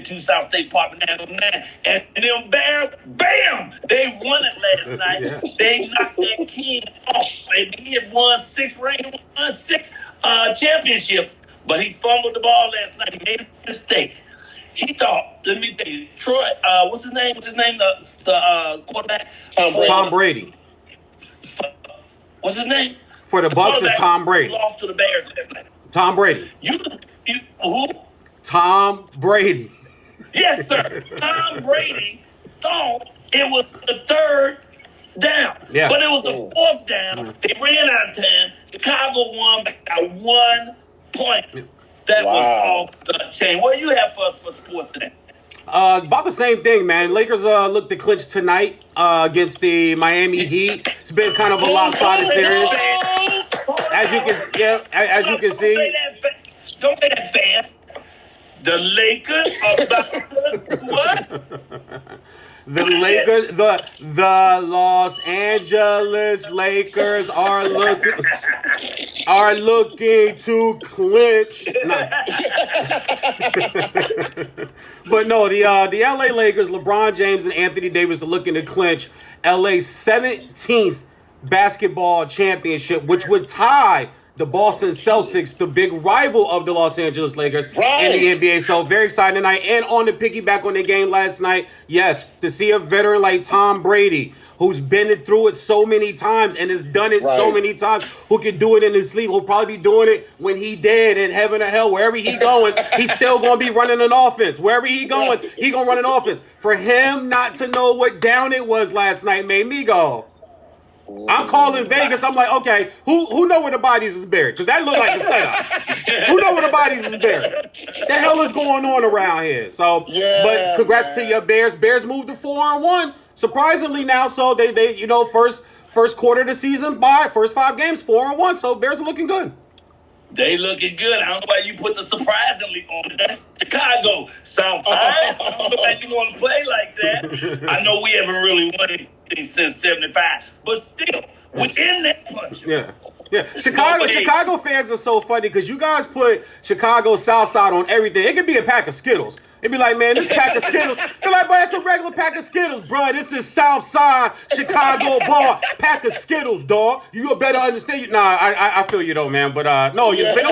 to South State Park now, and them Bears, bam, they won it last night. Yeah. They knocked that king off. He had won six championships, but he fumbled the ball last night. He made a mistake. He thought, let me tell you, Troy, what's his name? The quarterback? Tom Brady. What's his name? For the Bucs is Tom Brady. Lost to the Bears last night. Tom Brady. You who? Tom Brady. Yes, sir. Tom Brady thought it was the third down. Yeah. But it was the fourth down. They ran out of time. Chicago won by 1 point. That was off the chain. What do you have for us for sports today? About the same thing, man. Lakers look to clinch tonight against the Miami Heat. It's been kind of a lopsided series. As you can see. Don't say that fast. The Lakers are about to what? The Los Angeles Lakers are looking to clinch. No. But no, the LA Lakers, LeBron James and Anthony Davis are looking to clinch LA's 17th basketball championship, which would tie the Boston Celtics, the big rival of the Los Angeles Lakers in the NBA. So very exciting tonight. And on the piggyback on the game last night, yes, to see a veteran like Tom Brady, who's been through it so many times and has done it so many times, who can do it in his sleep, who'll probably be doing it when he dead in heaven or hell, wherever he going, he's still going to be running an offense. Wherever he going, he going to run an offense. For him not to know what down it was last night made me go, I'm calling Vegas. I'm like, okay, who know where the bodies is buried? Because that looked like a setup. Who know where the bodies is buried? The hell is going on around here? So, but congrats to your Bears. Bears moved to 4-1. Surprisingly now, so they first quarter of the season by first 5 games 4-1. So Bears are looking good. They looking good. I don't know why you put the surprisingly on it. That's Chicago. Southside. I don't know why you want to play like that. I know we haven't really won anything since 75, but still, we're in that punch. Yeah. Chicago fans are so funny because you guys put Chicago Southside on everything. It could be a pack of Skittles. It'd be like, man, this pack of Skittles. They're like, boy, it's a regular pack of Skittles, bro. This is Southside Chicago bar pack of Skittles, dog. You better understand. Nah, I feel you though, man. But no, it's been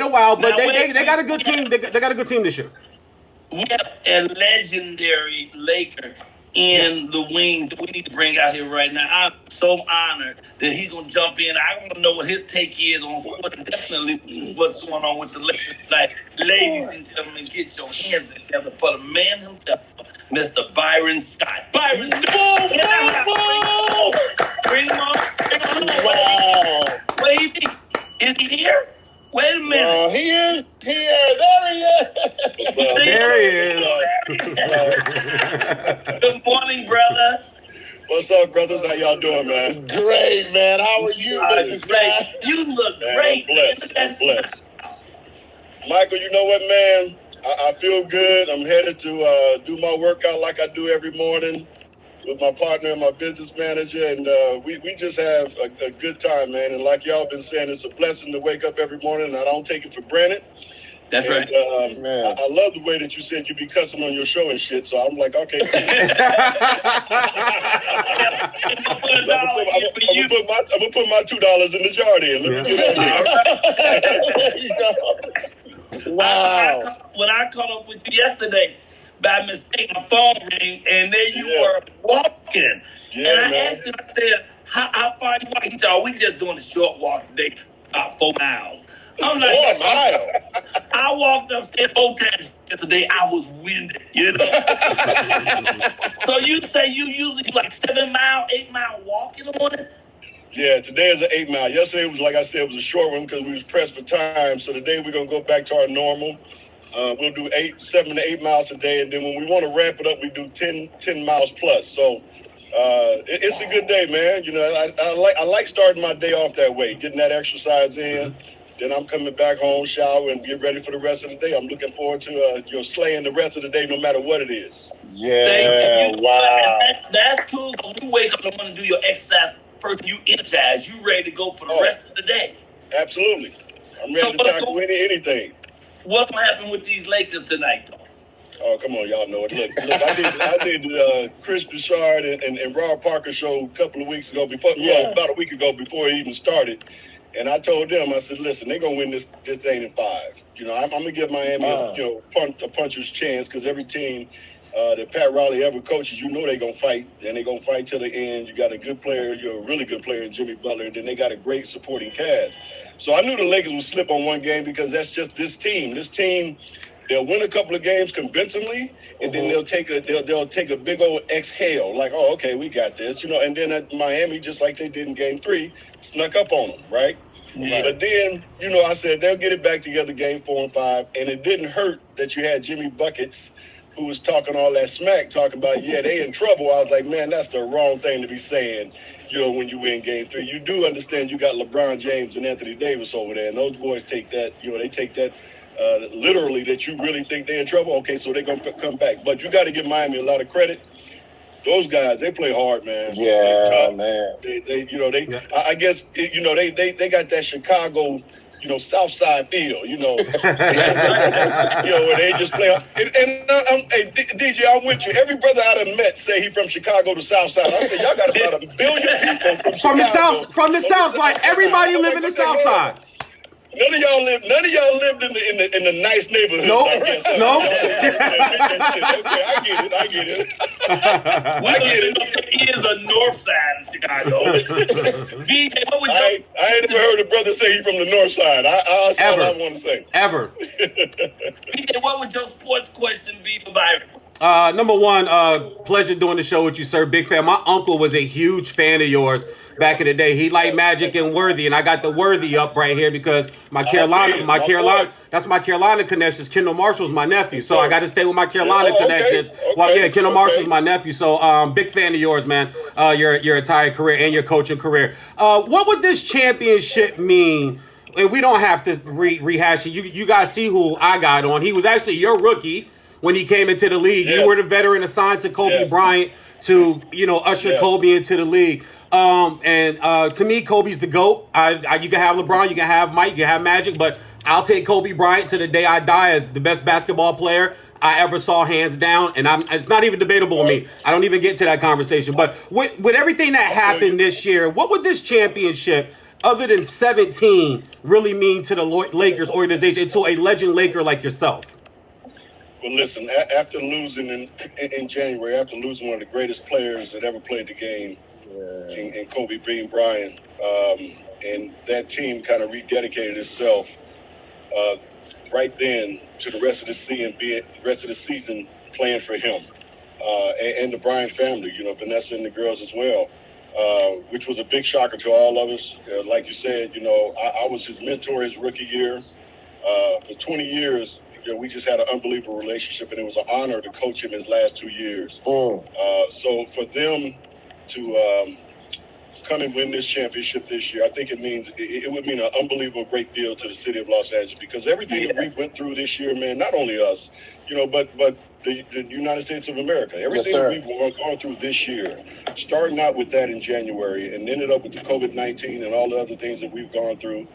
a while. But they got a good team. They got a good team this year. We have a legendary Laker in the wing that we need to bring out here right now. I'm so honored that he's going to jump in. I want to know what his take is on definitely what's going on with the Lakers. Like, ladies and gentlemen, get your hands together for the man himself, Mr. Byron Scott. Byron Scott! Bring him on. Wow. Where he be? Is he here? Wait a minute. He is here. There he is. There he is. Good morning, brother. What's up, brothers? How y'all doing, man? Great, man. How are you, Mr. Scott? You look great. I'm blessed. Michael, you know what, man? I feel good. I'm headed to do my workout like I do every morning with my partner and my business manager, and we just have a good time, man. And like y'all been saying, it's a blessing to wake up every morning, and I don't take it for granted. That's right. Man. I love the way that you said you be cussing on your show and shit, so I'm like, okay. I'm gonna put my $2 in the jar then. Let me get on. Wow. When I caught up with you yesterday, by mistake, my phone rang, and there you were walking. And I asked him, I said, how far you walking? He said, we just doing a short walk today, about 4 miles. I'm like, 4 miles? I walked upstairs 4 times yesterday. I was winded, you know? So you say you usually do like 7 mile, 8 mile walk in the morning? Yeah, today is an 8 mile. Yesterday was, like I said, it was a short one because we was pressed for time. So today we're going to go back to our normal. We'll do 7 to 8 miles a day, and then when we want to ramp it up, we do 10 miles plus. So it's a good day, man. You know, I like starting my day off that way, getting that exercise in. Then I'm coming back home, shower, and get ready for the rest of the day. I'm looking forward to slaying the rest of the day, no matter what it is. Yeah, wow. That's cool. When you wake up and want to do your exercise first, you energize. You ready to go for the rest of the day. Absolutely. I'm ready to tackle anything. What's going to happen with these Lakers tonight, though? Oh, come on, y'all know it. Look, I did Chris Bouchard and Rob Parker show a couple of weeks ago about a week ago before it even started. And I told them, I said, listen, they're going to win this thing in 5. I'm going to give Miami a puncher's chance because every team that Pat Riley ever coaches, they're going to fight, and they're going to fight till the end. You got a good player, a really good player in Jimmy Butler, and then they got a great supporting cast. So I knew the Lakers would slip on one game because that's just this team. This team, they'll win a couple of games convincingly, and then they'll take a big old exhale, like, oh, okay, we got this, and then at Miami, just like they did in Game 3, snuck up on them, right? Yeah. But then, I said they'll get it back together Game 4 and 5, and it didn't hurt that you had Jimmy Buckets, who was talking all that smack, talking about, they in trouble. I was like, man, that's the wrong thing to be saying, when you win Game 3. You do understand you got LeBron James and Anthony Davis over there, and those boys take that, they take that literally that you really think they're in trouble. Okay, so they're going to come back. But you got to give Miami a lot of credit. Those guys, they play hard, man. Yeah, man. I guess, they got that Chicago, South Side feel, where they just play. Hey, DJ, I'm with you. Every brother I done met say he from Chicago to South Side. I said, y'all got about 1 billion people from Chicago. From the South, like everybody live in the South Side. None of y'all lived in the nice neighborhood. Nope. I guess. Nope. Okay, I get it. I get it. He is a north side of Chicago. BJ, what would you? I ain't never heard a brother say he from the north side. That's all I want to say. Ever. BJ, what would your sports question be for Byron? Number one, pleasure doing the show with you, sir. Big fan. My uncle was a huge fan of yours back in the day. He liked Magic and Worthy, and I got the Worthy up right here because that's my Carolina connections. Kendall Marshall's my nephew, so I got to stay with my Carolina connections. Well, yeah, Kendall Marshall's my nephew, so big fan of yours, man. Your entire career and your coaching career. What would this championship mean? And we don't have to rehash it. You guys see who I got on. He was actually your rookie when he came into the league. Yes. You were the veteran assigned to Kobe Bryant to usher Kobe into the league. To me, Kobe's the GOAT. You can have LeBron, you can have Mike, you can have Magic, but I'll take Kobe Bryant to the day I die as the best basketball player I ever saw, hands down. And it's not even debatable with me. I don't even get to that conversation. But with everything that happened this year, what would this championship, other than 17, really mean to the Lakers organization, to a legend Laker like yourself? Well, listen, after losing in January, after losing one of the greatest players that ever played the game, and Kobe being Bryant, and that team kind of rededicated itself right then to the rest of the season playing for him and the Bryant family, Vanessa and the girls as well, which was a big shocker to all of us. Like you said, I was his mentor his rookie year. For 20 years, we just had an unbelievable relationship, and it was an honor to coach him his last 2 years. So for them to come and win this championship this year, I think it would mean an unbelievable great deal to the city of Los Angeles, because everything that we went through this year, man, not only us, but the United States of America, everything that we've gone through this year, starting out with that in January and ended up with the COVID-19 and all the other things that we've gone through.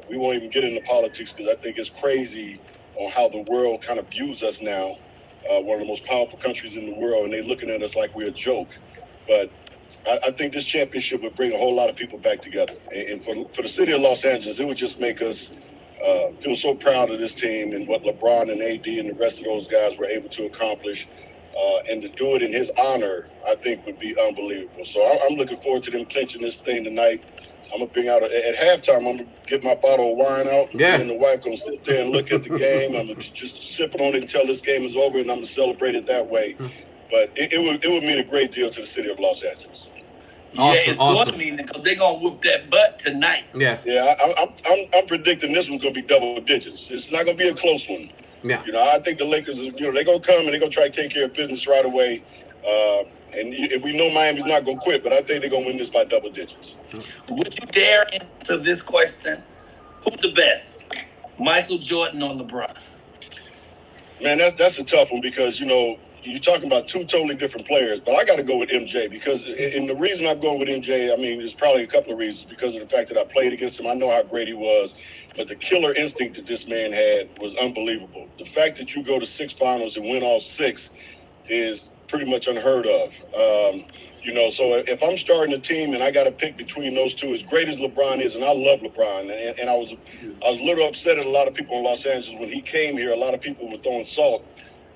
We won't even get into politics because I think it's crazy on how the world kind of views us now, one of the most powerful countries in the world, and they're looking at us like we're a joke. But I think this championship would bring a whole lot of people back together. And for the city of Los Angeles, it would just make us feel so proud of this team and what LeBron and AD and the rest of those guys were able to accomplish. And to do it in his honor, I think would be unbelievable. So I'm looking forward to them clinching this thing tonight. I'm going to bring out, at halftime, I'm going to get my bottle of wine out. Yeah. And the wife going to sit there and look at the game. I'm going to just sip on it until this game is over, and I'm going to celebrate it that way. But it would mean a great deal to the city of Los Angeles. It's going to mean because they're going to whoop that butt tonight. Yeah. Yeah, I'm predicting this one's going to be double digits. It's not going to be a close one. Yeah. I think the Lakers, they're going to come and they're going to try to take care of business right away. And we know Miami's not going to quit, but I think they're going to win this by double digits. Would you dare answer this question? Who's the best, Michael Jordan or LeBron? Man, that's a tough one because, you're talking about two totally different players, but I got to go with MJ because, and the reason I'm going with MJ, I mean, there's probably a couple of reasons because of the fact that I played against him. I know how great he was, but the killer instinct that this man had was unbelievable. The fact that you go to 6 finals and win all 6 is pretty much unheard of. So if I'm starting a team and I got to pick between those two, as great as LeBron is, and I love LeBron, and I was a little upset at a lot of people in Los Angeles when he came here. A lot of people were throwing salt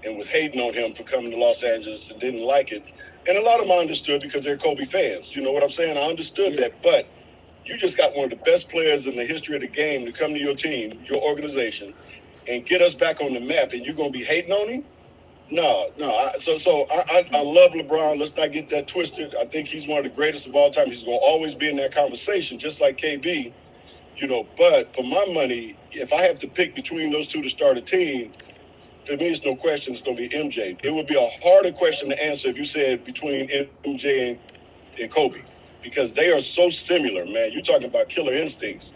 and was hating on him for coming to Los Angeles and didn't like it. And a lot of them I understood because they're Kobe fans. You know what I'm saying? I understood that. But you just got one of the best players in the history of the game to come to your team, your organization, and get us back on the map, and you're going to be hating on him? No. I love LeBron. Let's not get that twisted. I think he's one of the greatest of all time. He's going to always be in that conversation, just like KB. But for my money, if I have to pick between those two to start a team, to me, it's no question it's going to be MJ. It would be a harder question to answer if you said between MJ and Kobe, because they are so similar, man. You're talking about killer instincts.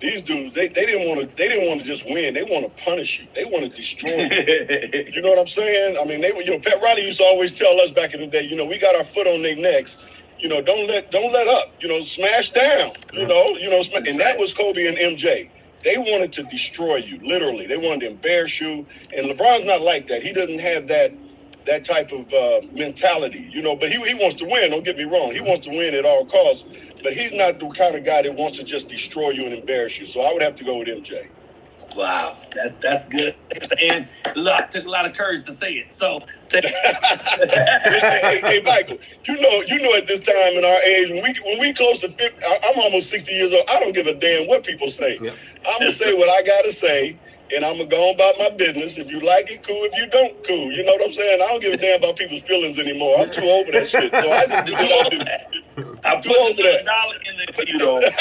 These dudes, they didn't want to just win. They want to punish you. They want to destroy you. You know what I'm saying? I mean, Pat Riley used to always tell us back in the day, we got our foot on their necks. Don't let up. Smash down. And that was Kobe and MJ. They wanted to destroy you, literally. They wanted to embarrass you. And LeBron's not like that. He doesn't have that type of mentality, But he wants to win. Don't get me wrong. He wants to win at all costs. But he's not the kind of guy that wants to just destroy you and embarrass you. So I would have to go with MJ. Wow, that's good. And look, took a lot of courage to say it. So, hey, Michael, you know, at this time in our age, when we close to 50, I'm almost 60 years old. I don't give a damn what people say. Yep. I'm gonna say what I gotta say, and I'm gonna go on about my business. If you like it, cool. If you don't, cool. You know what I'm saying? I don't give a damn about people's feelings anymore. I'm too old for that shit. So I just do what I do. I put $1 in there for you, though. When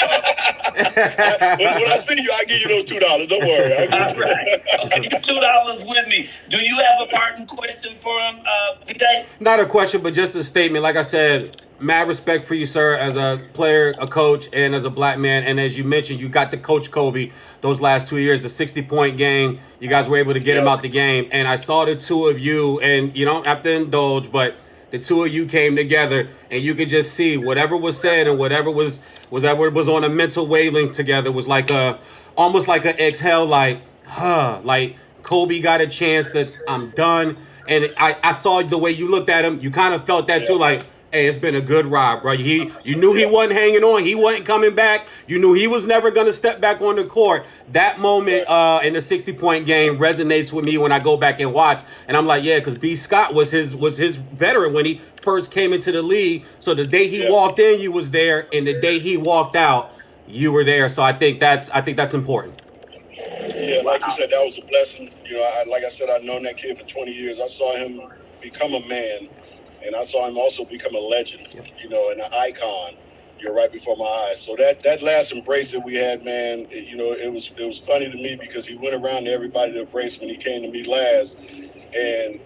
I see you, I give you those $2. Don't worry. All right. Okay, $2 with me. Do you have a parting question for him today? Not a question, but just a statement. Like I said, mad respect for you, sir, as a player, a coach, and as a black man. And as you mentioned, you got to coach Kobe those last 2 years, the 60-point game. You guys were able to get him out the game. And I saw the two of you, and you don't have to indulge, but the two of you came together, and you could just see whatever was said and whatever was on a mental wavelength together was like almost like an exhale, like Kobe got a chance that I'm done. And I saw the way you looked at him. You kind of felt that too, like, hey, it's been a good ride, bro. You knew he wasn't hanging on. He wasn't coming back. You knew he was never going to step back on the court. That moment in the 60-point game resonates with me when I go back and watch. And I'm like, yeah, because B. Scott was his veteran when he first came into the league. So the day he walked in, you was there. And the day he walked out, you were there. So I think that's important. Yeah, like you said, that was a blessing. Like I said, I've known that kid for 20 years. I saw him become a man. And I saw him also become a legend, and an icon, right before my eyes. So that last embrace that we had, man, it was funny to me because he went around to everybody to embrace when he came to me last. And,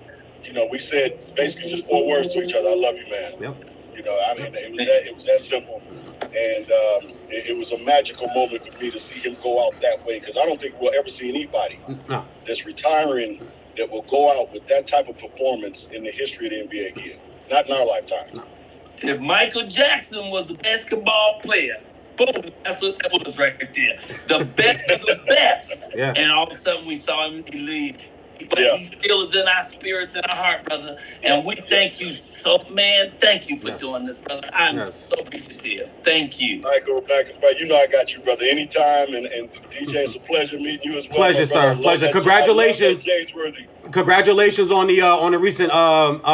we said basically just 4 words to each other. I love you, man. Yep. It was that simple. And it was a magical moment for me to see him go out that way because I don't think we'll ever see anybody that's retiring that will go out with that type of performance in the history of the NBA again. Not in our lifetime. No. If Michael Jackson was a basketball player, boom, that's what that was right there. The best of the best. Yeah. And all of a sudden we saw him leave. But he still is in our spirits and our heart, brother. And we thank you so, man. Thank you for doing this, brother. I'm so appreciative. Thank you. I go back. I got you, brother. Anytime. And DJ, it's a pleasure meeting you as well. Pleasure, sir. Pleasure. Congratulations. Congratulations on the recent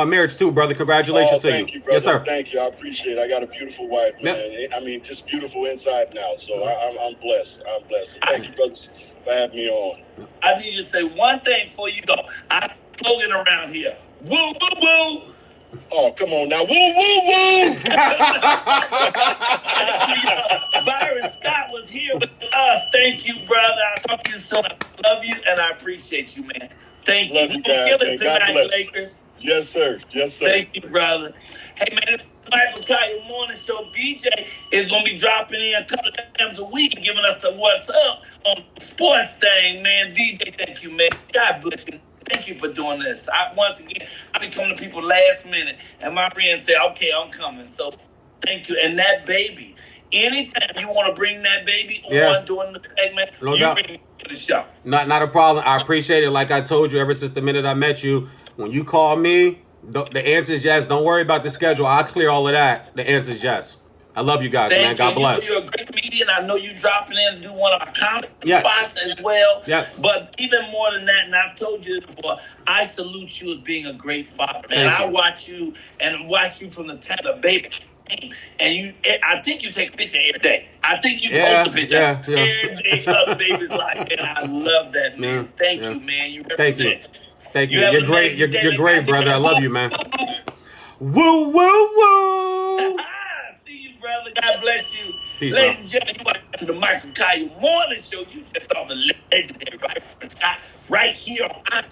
marriage too, brother. Congratulations to you. Thank you, brother. Yes, sir. Thank you. I appreciate it. I got a beautiful wife, man. Yep. I mean, just beautiful inside and out. So I'm blessed. I'm blessed. Thank you, brothers, for having me on. I need you to say one thing before you go. Our slogan around here: woo, woo, woo. Oh, come on now. Woo, woo, woo. Byron Scott was here with us. Thank you, brother. I talk to you so much. I love you and I appreciate you, man. Thank you. We're going to kill it tonight, Lakers. Yes, sir. Yes, sir. Thank you, brother. Hey, man, it's Michael Colyar Morning Show. VJ is going to be dropping in a couple of times a week and giving us the what's up on the sports thing, man. VJ, thank you, man. God bless you. thank you for doing this. Once again, I be coming to people last minute, and my friends say, okay, I'm coming. So thank you. And that baby, anytime you want to bring that baby on during the segment, No you doubt. bring me to the show. Not a problem. I appreciate it. Like I told you ever since the minute I met you, when you call me, the answer is yes. Don't worry about the schedule. I'll clear all of that. The answer is yes. I love you guys, man. God bless. You're a great comedian. I know you dropping in and do one of our comedy Yes. spots as well. Yes. But even more than that, and I've told you this before, I salute you as being a great father. Man, Thank I you. watch you from the time the baby came. And I think you take a picture every day. I think you Yeah, post a picture yeah. every day of the baby's life. And I love that, man. Yeah, Thank yeah. you, man. You Thank represent. you. Thank you. have You're an great. amazing day. You're great, brother. I love you, man. Woo, woo, woo. See you, brother. God bless you. Peace, Ladies man. and gentlemen, you watching the Michael Colyar Morning Show. You just saw the legendary Byron Scott right here on